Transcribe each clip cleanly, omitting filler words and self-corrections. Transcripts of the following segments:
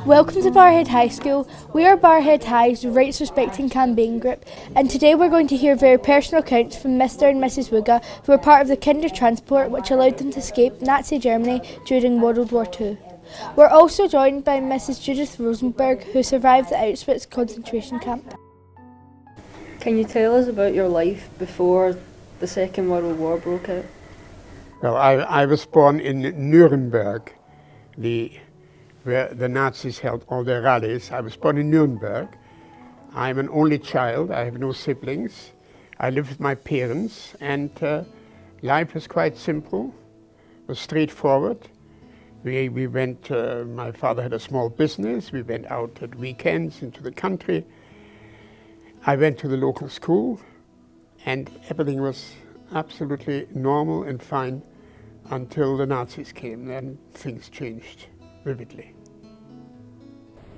Welcome to Barrhead High School. We are Barrhead High's Rights Respecting Campaign Group, and today we're going to hear very personal accounts from Mr. and Mrs. Wuga, who were part of the Kindertransport which allowed them to escape Nazi Germany during World War II. We're also joined by Mrs. Judith Rosenberg, who survived the Auschwitz concentration camp. Can you tell us about your life before the Second World War broke out? Well, I was born in Nuremberg, where the Nazis held all their rallies. I was born in Nuremberg. I'm an only child. I have no siblings. I live with my parents, and life was quite simple, was straightforward. We went, my father had a small business. We went out at weekends into the country. I went to the local school, and everything was absolutely normal and fine until the Nazis came. Then things changed vividly.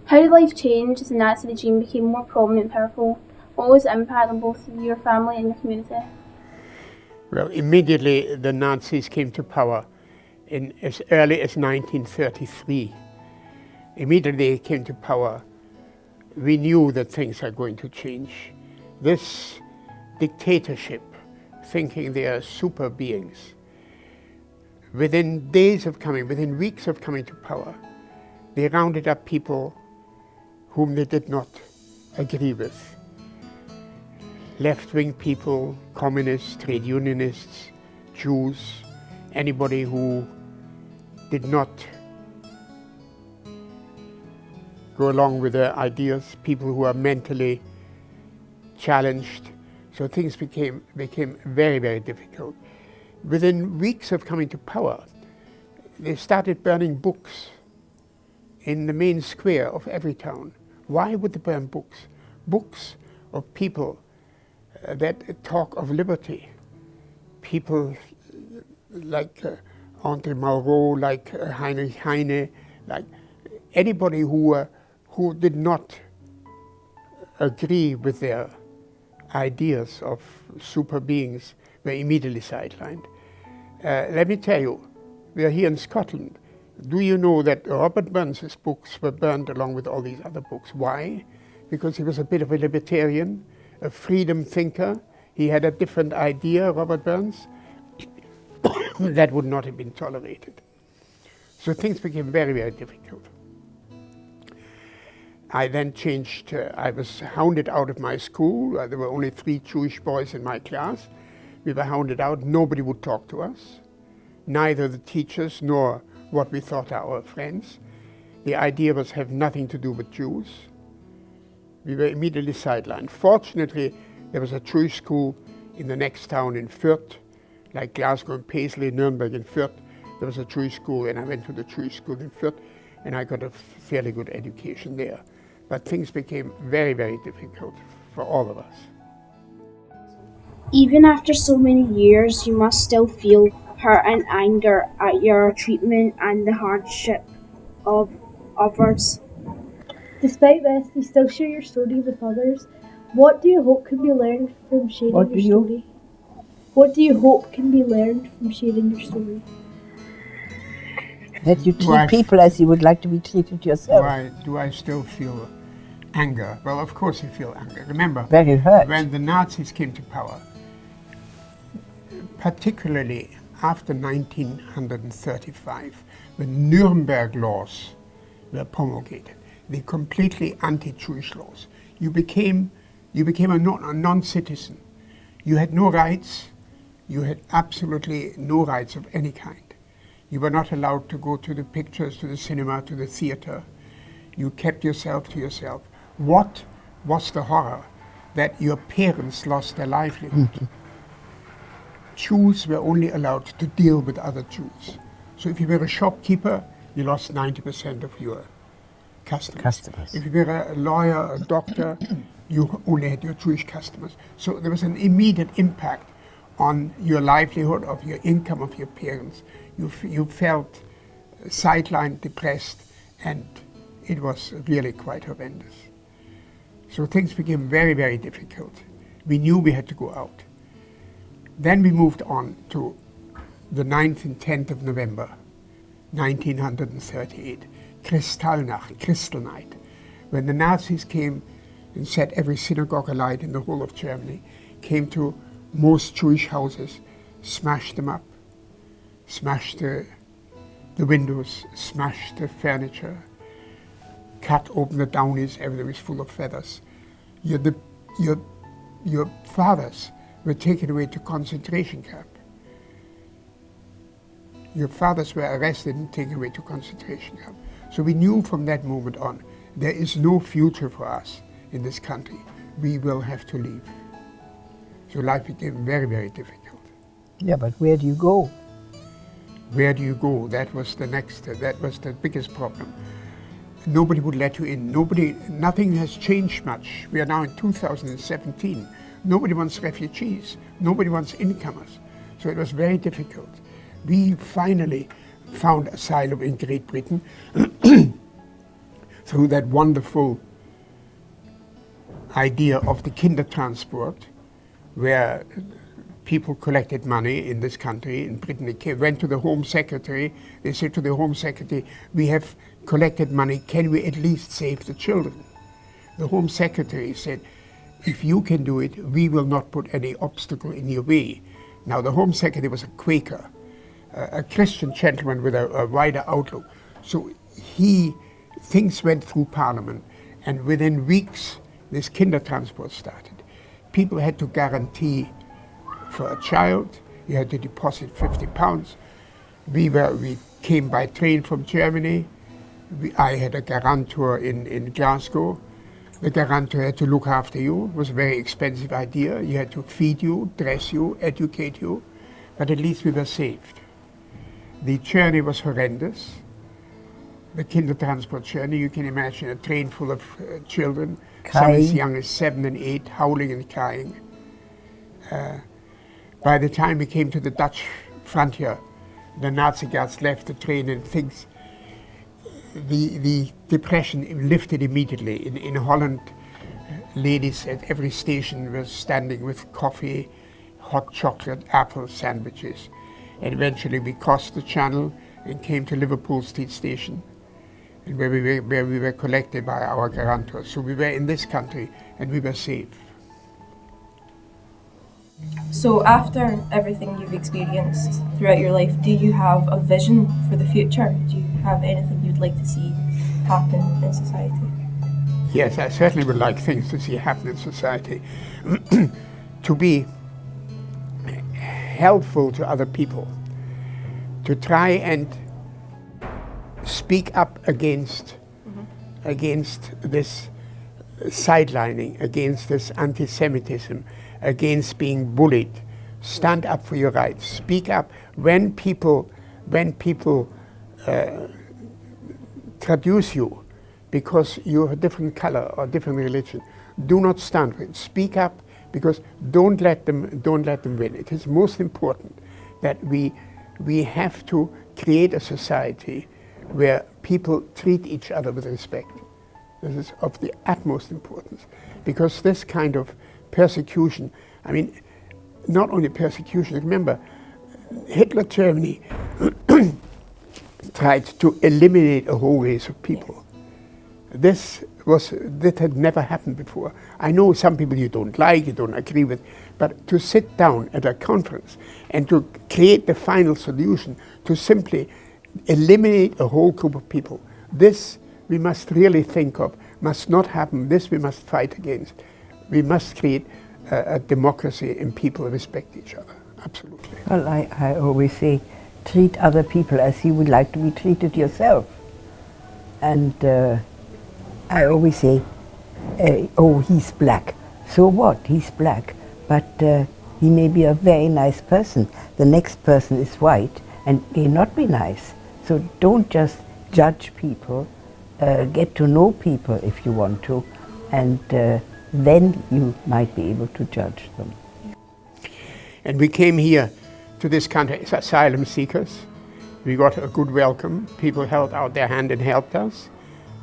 How did life change as the Nazi regime became more prominent and powerful? What was the impact on both your family and your community? Well, immediately the Nazis came to power in as early as 1933. Immediately they came to power, we knew that things are going to change. This dictatorship, thinking they are super beings, within weeks of coming to power, they rounded up people whom they did not agree with. Left-wing people, communists, trade unionists, Jews, anybody who did not go along with their ideas, people who are mentally challenged. So things became very, very difficult. Within weeks of coming to power, they started burning books in the main square of every town. Why would they burn books? Books of people that talk of liberty. People like André Malraux, like Heinrich Heine, like anybody who did not agree with their ideas of super beings were immediately sidelined. Let me tell you, we are here in Scotland. Do you know that Robert Burns's books were burned along with all these other books? Why? Because he was a bit of a libertarian, a freedom thinker. He had a different idea, Robert Burns, that would not have been tolerated. So things became very, very difficult. I then changed, I was hounded out of my school. There were only 3 Jewish boys in my class. We were hounded out. Nobody would talk to us, neither the teachers nor what we thought our friends. The idea was have nothing to do with Jews. We were immediately sidelined. Fortunately, there was a Jewish school in the next town in Fürth, like Glasgow and Paisley, Nuremberg and Fürth. There was a Jewish school, and I went to the Jewish school in Fürth, and I got a fairly good education there. But things became very, very difficult for all of us. Even after so many years, you must still feel hurt and anger at your treatment and the hardship of others. Despite this, you still share your story with others. What do you hope can be learned from sharing your story? What do you hope can be learned from sharing your story? That you treat people as you would like to be treated yourself. Do I still feel anger? Well, of course you feel anger. Remember, very hurt. When the Nazis came to power, particularly after 1935, the Nuremberg Laws were promulgated, the completely anti-Jewish laws. You became a non-citizen. You had no rights. You had absolutely no rights of any kind. You were not allowed to go to the pictures, to the cinema, to the theater. You kept yourself to yourself. What was the horror? That your parents lost their livelihood. Jews were only allowed to deal with other Jews. So if you were a shopkeeper, you lost 90% of your customers. If you were a lawyer, a doctor, you only had your Jewish customers. So there was an immediate impact on your livelihood, of your income, of your parents. You felt sidelined, depressed, and it was really quite horrendous. So things became very, very difficult. We knew we had to go out. Then we moved on to the 9th and 10th of November, 1938. Kristallnacht, Crystal Night, when the Nazis came and set every synagogue alight in the whole of Germany, came to most Jewish houses, smashed them up, smashed the windows, smashed the furniture, cut open the downies, everything was full of feathers. Your fathers were taken away to concentration camp. Your fathers were arrested and taken away to concentration camp. So we knew from that moment on, there is no future for us in this country. We will have to leave. So life became very, very difficult. Yeah, but where do you go? Where do you go? That was the biggest problem. Nobody would let you in. Nothing has changed much. We are now in 2017. Nobody wants refugees. Nobody wants incomers. So it was very difficult. We finally found asylum in Great Britain through that wonderful idea of the Kindertransport, where people collected money in this country. In Britain, they went to the Home Secretary. They said to the Home Secretary, we have collected money, can we at least save the children? The Home Secretary said, if you can do it, we will not put any obstacle in your way. Now, the Home Secretary was a Quaker, a Christian gentleman with a wider outlook. So things went through Parliament, and within weeks, this Kindertransport started. People had to guarantee for a child. You had to deposit £50. We came by train from Germany. I had a guarantor in Glasgow. The guarantor had to look after you. It was a very expensive idea. You had to feed you, dress you, educate you, but at least we were saved. The journey was horrendous. The Kindertransport journey, you can imagine a train full of children, some as young as 7 and 8, howling and crying. By the time we came to the Dutch frontier, the Nazi guards left the train and things, the depression lifted immediately. In Holland, ladies at every station were standing with coffee, hot chocolate, apple sandwiches. And eventually we crossed the Channel and came to Liverpool Street Station, and where we were collected by our guarantors. So we were in this country and we were safe. So after everything you've experienced throughout your life, do you have a vision for the future? Do you have anything you'd like to see happen in society? Yes, I certainly would like things to see happen in society. To be helpful to other people, to try and speak up against this sidelining, against this anti-Semitism, against being bullied. Stand up for your rights. Speak up when people traduce you because you have a different color or different religion. Do not stand for it. Speak up, because don't let them win. It is most important that we have to create a society where people treat each other with respect. This is of the utmost importance, because this kind of persecution, I mean, not only persecution, remember, Hitler Germany tried to eliminate a whole race of people. That had never happened before. I know some people you don't like, you don't agree with, but to sit down at a conference and to create the final solution, to simply eliminate a whole group of people, this we must really think of, must not happen. This we must fight against. We must create a democracy and people respect each other, absolutely. Well, I always say, treat other people as you would like to be treated yourself. And I always say, oh, he's black. So what? He's black. But he may be a very nice person. The next person is white and may not be nice. So don't just judge people. Get to know people if you want to. And then you might be able to judge them. And we came here to this country as asylum seekers. We got a good welcome. People held out their hand and helped us.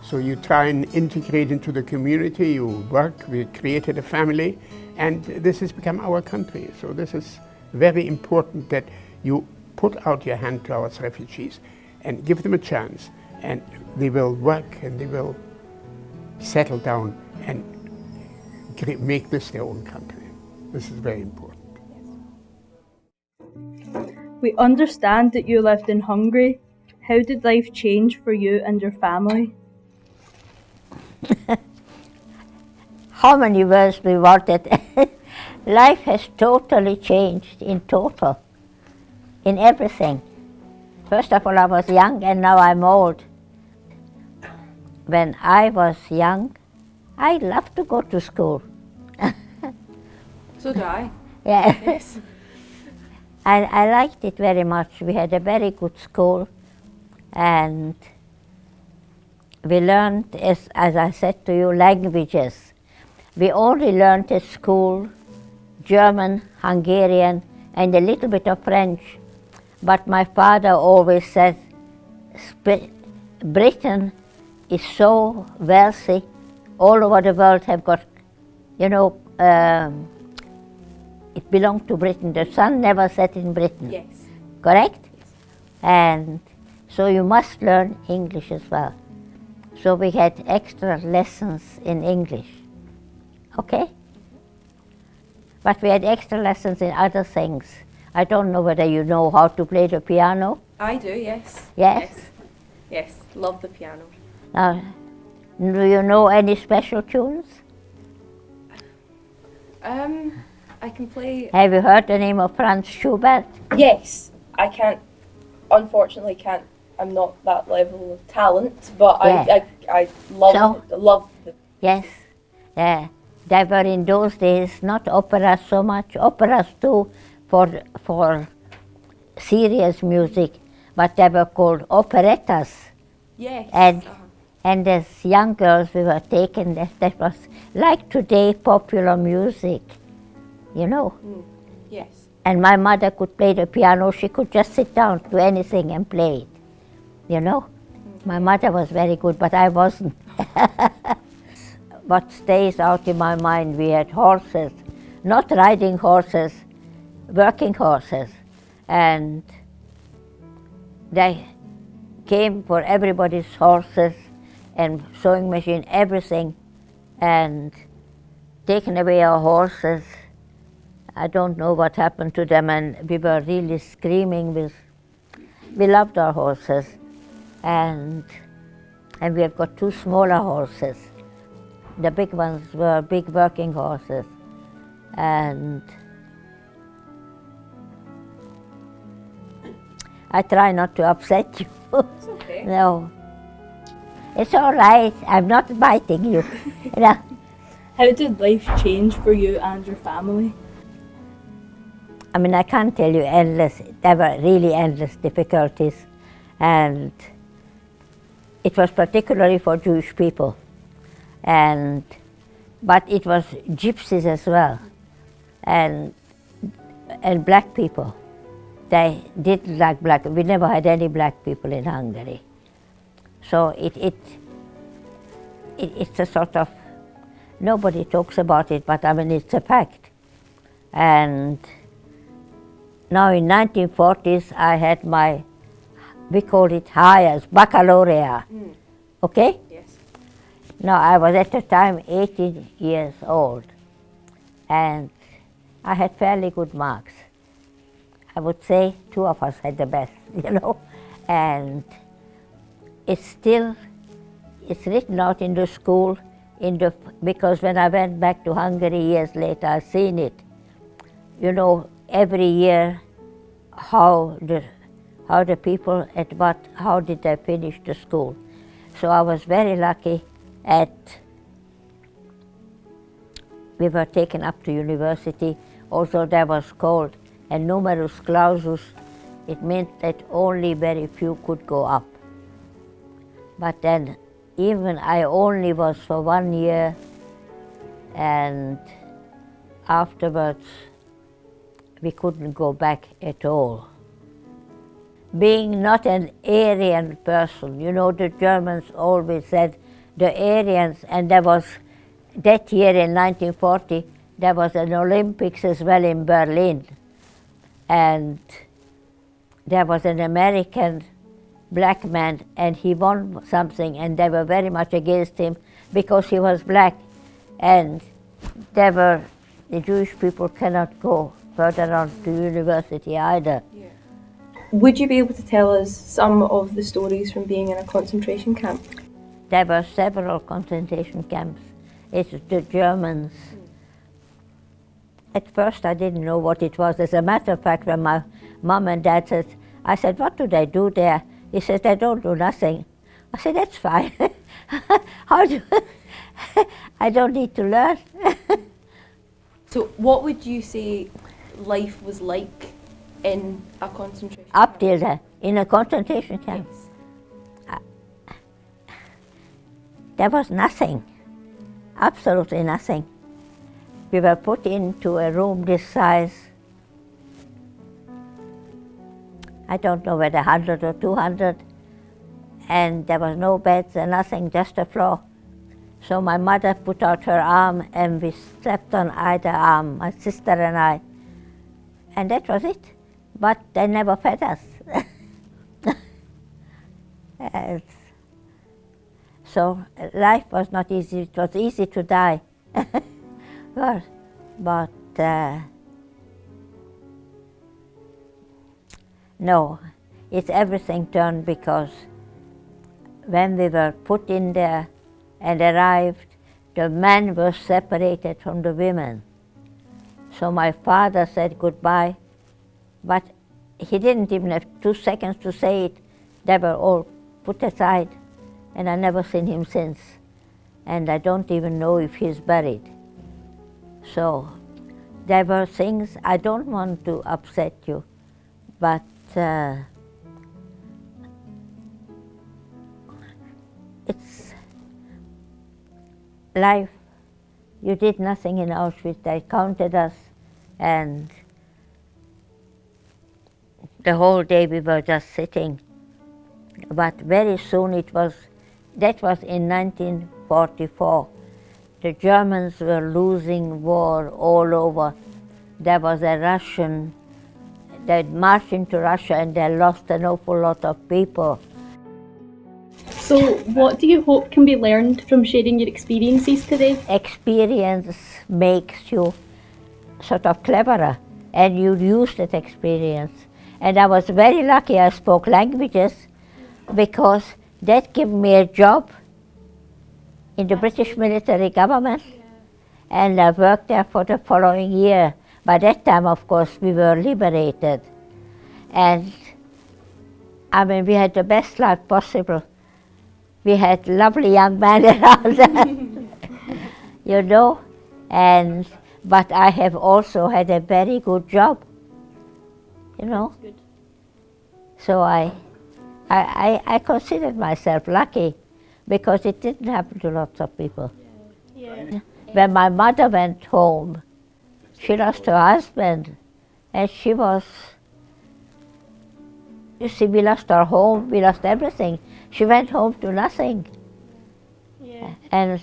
So you try and integrate into the community, you work, we created a family, and this has become our country. So this is very important that you put out your hand towards refugees and give them a chance. and they will work and they will settle down and make this their own country. This is very important. We understand that you lived in Hungary. How did life change for you and your family? How many words we wanted? Life has totally changed, in total, in everything. First of all, I was young and now I'm old. When I was young, I loved to go to school. So do I. Yeah. Yes. I liked it very much. We had a very good school, and we learned, as I said to you, languages. We only learned at school German, Hungarian, and a little bit of French. But my father always said, Britain is so wealthy, all over the world have got, you know, it belonged to Britain. The sun never set in Britain. Yes. Correct? Yes. And so you must learn English as well. So we had extra lessons in English. Okay? But we had extra lessons in other things. I don't know whether you know how to play the piano. I do, yes. Yes? Yes, love the piano. Now, do you know any special tunes? I can play. Have you heard the name of Franz Schubert? Yes, I can't. Unfortunately, can't. I'm not that level of talent, but Yeah. I love the. Yes. They were in those days not operas so much, operas too for serious music, but they were called operettas. Yes. And as young girls we were taken, that was like today popular music, you know. Yes. And my mother could play the piano, she could just sit down to anything and play it, you know. My mother was very good, but I wasn't. What stays out in my mind, we had horses, not riding horses, working horses. And they came for everybody's horses and sewing machine, everything, and taken away our horses. I don't know what happened to them, and we were really screaming. We loved our horses, and we have got two smaller horses. The big ones were big working horses, and I try not to upset you. It's okay. No. It's all right. I'm not biting you. You know. How did life change for you and your family? I mean, I can't tell you endless. There were really endless difficulties, and it was particularly for Jewish people, but it was gypsies as well, and black people. They didn't like black. We never had any black people in Hungary. So it's a sort of, nobody talks about it, but I mean, it's a fact. And now in 1940s, I had my, we call it highest, baccalaureate, okay? Yes. Now, I was at the time 18 years old, and I had fairly good marks. I would say two of us had the best, you know, and it's written out in the school, because when I went back to Hungary years later, I've seen it. You know, every year, how the people how did they finish the school. So I was very lucky we were taken up to university. Also, there was called a numerus clausus. It meant that only very few could go up. But then, even I only was for 1 year, and afterwards we couldn't go back at all. Being not an Aryan person, you know, the Germans always said the Aryans, and there was, that year in 1940, there was an Olympics as well in Berlin, and there was an American black man, and he won something, and they were very much against him because he was black, and the Jewish people cannot go further on to university either. Would you be able to tell us some of the stories from being in a concentration camp? There were several concentration camps. It's the Germans. At first I didn't know what it was. As a matter of fact, when my mom and dad said, I said, what do they do there? He said, they don't do nothing. I said, that's fine. I don't need to learn. So what would you say life was like in a concentration camp? Up till there, in a concentration camp. Yes. There was nothing, absolutely nothing. We were put into a room this size, I don't know whether 100 or 200, and there was no beds and nothing, just a floor. So my mother put out her arm and we slept on either arm, my sister and I, and that was it. But they never fed us. So life was not easy. It was easy to die. but no, it's everything turned because when we were put in there and arrived, the men were separated from the women. So my father said goodbye, but he didn't even have 2 seconds to say it. They were all put aside, and I never seen him since. And I don't even know if he's buried. So there were things, I don't want to upset you, but it's life. You did nothing in Auschwitz. They counted us, and the whole day we were just sitting. But very soon that was in 1944. The Germans were losing war all over. There was a Russian, they'd marched into Russia and they lost an awful lot of people. So what do you hope can be learned from sharing your experiences today? Experience makes you sort of cleverer, and you use that experience. And I was very lucky I spoke languages, because that gave me a job in the British military government, and I worked there for the following year. By that time, of course, we were liberated, and I mean, we had the best life possible. We had lovely young men around, you know, but I have also had a very good job, you know. Good. So I considered myself lucky, because it didn't happen to lots of people. Yeah. When my mother went home, she lost her husband, and she was, you see, we lost our home, we lost everything. She went home to nothing. Yeah. And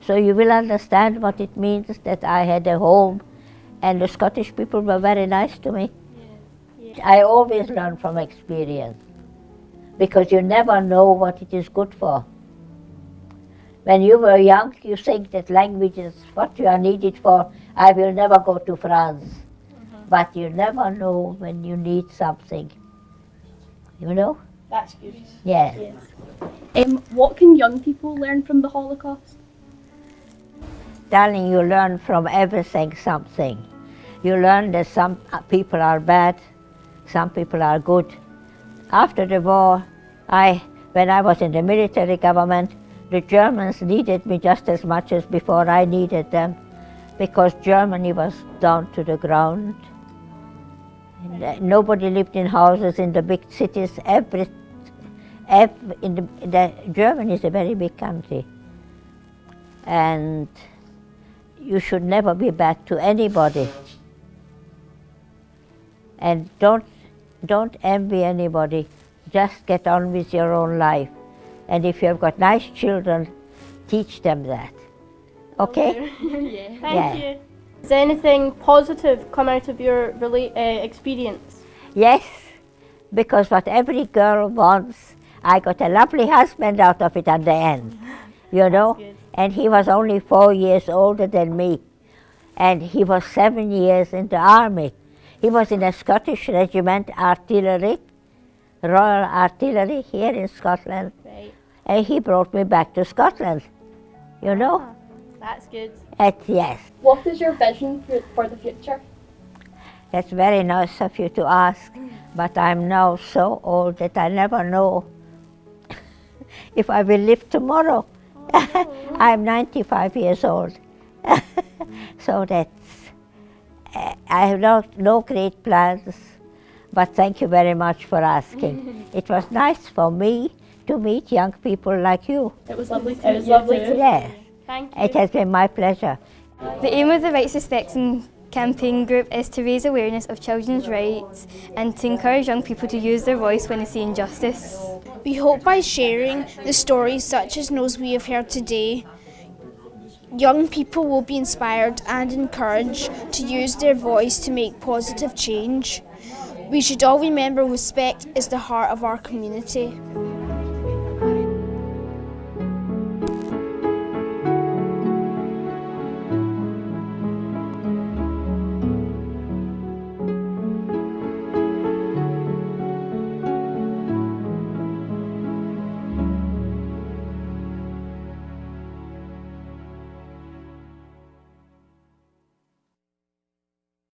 so you will understand what it means that I had a home, and the Scottish people were very nice to me. Yeah. I always learn from experience, because you never know what it is good for. When you were young, you think that language is what you are needed for. I will never go to France. But you never know when you need something. You know? That's good. Yeah. Yes. What can young people learn from the Holocaust? Darling, you learn from everything something. You learn that some people are bad, some people are good. After the war, when I was in the military government, the Germans needed me just as much as before I needed them, because Germany was down to the ground. Nobody lived in houses in the big cities. Germany is a very big country, and you should never be bad to anybody. And don't envy anybody. Just get on with your own life. And if you have got nice children, teach them that. Okay? Yeah. Thank you. Is anything positive come out of your experience? Yes, because what every girl wants I got a lovely husband out of it at the end, you know. And he was only 4 years older than me. And he was 7 years in the army. He was in a Scottish regiment, artillery, Royal Artillery here in Scotland. Right. And he brought me back to Scotland, you know. That's good. Yes. What is your vision for the future? That's very nice of you to ask, but I'm now so old that I never know if I will live tomorrow. I'm 95 years old. So I have no great plans, but thank you very much for asking. It was nice for me to meet young people like you. It was lovely to meet you too. Yes, Thank you. it has been my pleasure. The aim of the Rights Respecting campaign group is to raise awareness of children's rights and to encourage young people to use their voice when they see injustice. We hope by sharing the stories such as those we have heard today, young people will be inspired and encouraged to use their voice to make positive change. We should all remember respect is the heart of our community.